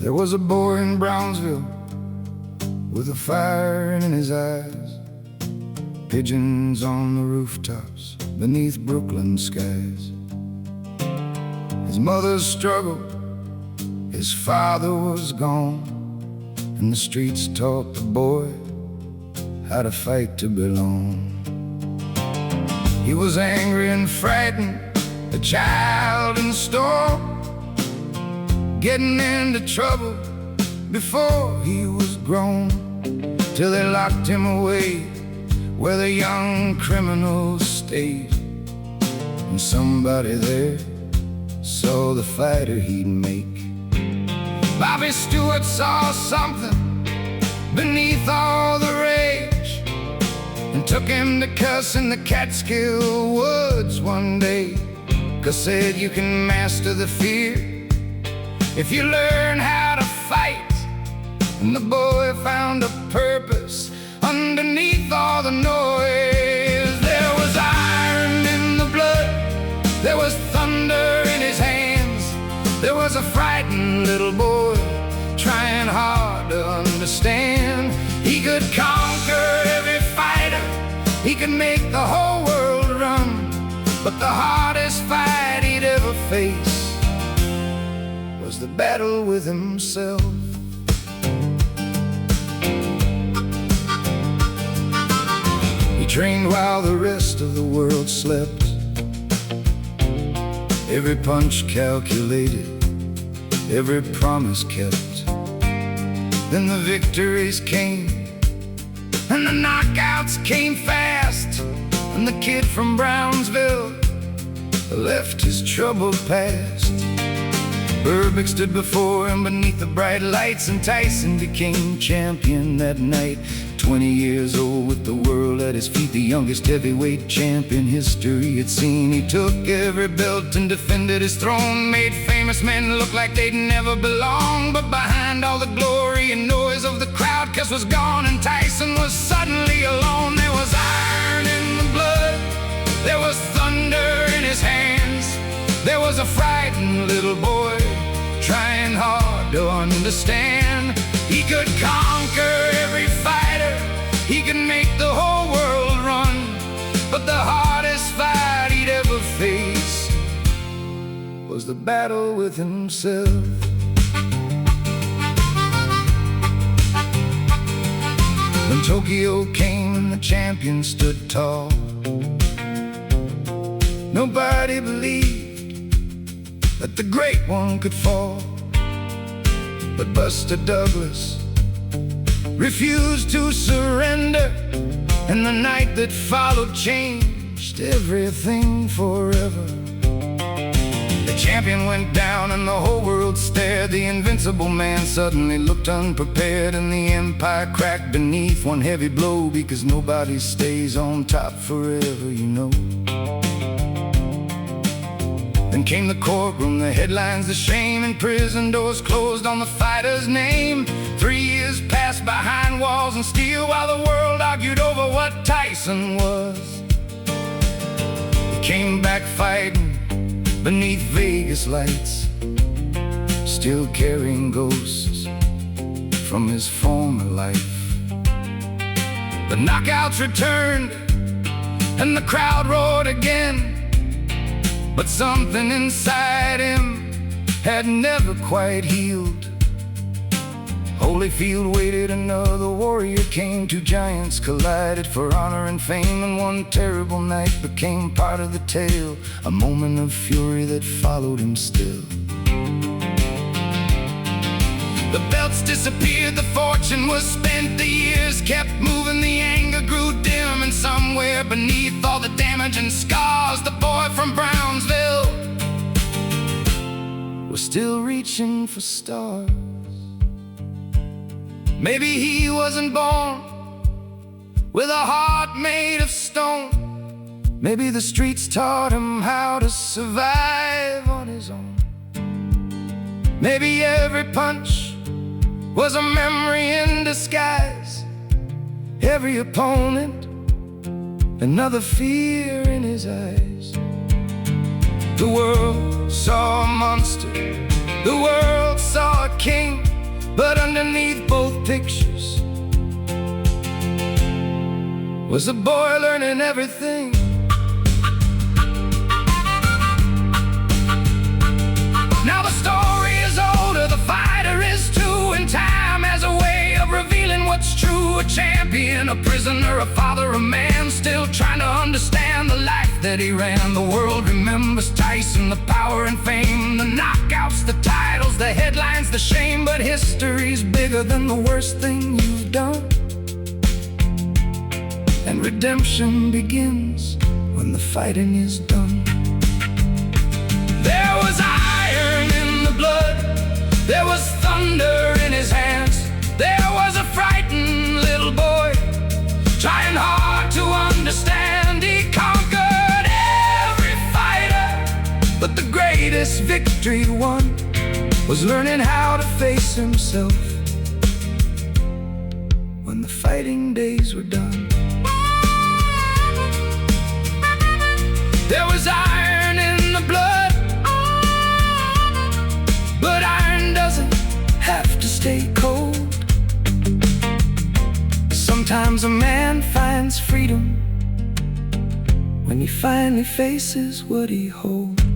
There was a boy in Brownsville with a fire in his eyes, pigeons on the rooftops beneath Brooklyn skies. His mother struggled, his father was gone, and the streets taught the boy how to fight to belong. He was angry and frightened, a child in storm, getting into trouble before he was grown, till they locked him away where the young criminals stayed. And somebody there saw the fighter he'd make. Bobby Stewart saw something beneath all the rage and took him to cuss in the Catskill woods one day, 'cause said you can master the fear if you learn how to fight. And the boy found a purpose underneath all the noise. There was iron in the blood, there was thunder in his hands. There was a frightened little boy trying hard to understand. He could conquer every fighter, he could make the whole world run, but the hardest fight he'd ever face was the battle with himself. He trained while the rest of the world slept, every punch calculated, every promise kept. Then the victories came, and the knockouts came fast, and the kid from Brownsville left his troubled past. Burbick stood before him beneath the bright lights, and Tyson became champion that night. 20 years old with the world at his feet, the youngest heavyweight champion history had seen. He took every belt and defended his throne, made famous men look like they'd never belonged. But behind all the glory and noise of the crowd, Cus was gone and Tyson was suddenly alone. There was iron in the blood, there was thunder in his hands. There was a frightened little boy trying hard to understand. He could conquer every fighter, he could make the whole world run, but the hardest fight he'd ever face was the battle with himself. When Tokyo came and the champion stood tall, nobody believed that the great one could fall. But Buster Douglas refused to surrender, and the night that followed changed everything forever. The champion went down and the whole world stared. The invincible man suddenly looked unprepared, and the empire cracked beneath one heavy blow, because nobody stays on top forever, you know. Then came the courtroom, the headlines, the shame, and prison doors closed on the fighter's name. 3 years passed behind walls and steel while the world argued over what Tyson was. He came back fighting beneath Vegas lights, still carrying ghosts from his former life. The knockouts returned and the crowd roared again, but something inside him had never quite healed. Holyfield waited, another warrior came. Two giants collided for honor and fame, and one terrible night became part of the tale, a moment of fury that followed him still. The belts disappeared, the fortune was spent, the years kept moving, the anger grew dim, and somewhere beneath all the damage and scars, the boy from Brownsville was still reaching for stars. Maybe he wasn't born with a heart made of stone. Maybe the streets taught him how to survive on his own. Maybe every punch was a memory in disguise, every opponent another fear in his eyes. The world saw a monster, the world saw a king, was a boy learning everything. Now the story is older, the fighter is too, and time has a way of revealing what's true. A champion, a prisoner, a father, a man, still trying to understand the life that he ran. The world remembers Tyson, the power and fame, the knockouts, the titles, the headlines, the shame. But history's bigger than the worst thing you've done, and redemption begins when the fighting is done. There was iron in the blood, there was thunder in his hands. There was a frightened little boy, trying hard to understand. He conquered every fighter, but the greatest victory he won was learning how to face himself when the fighting days were done. There was iron in the blood, but iron doesn't have to stay cold. Sometimes a man finds freedom when he finally faces what he holds.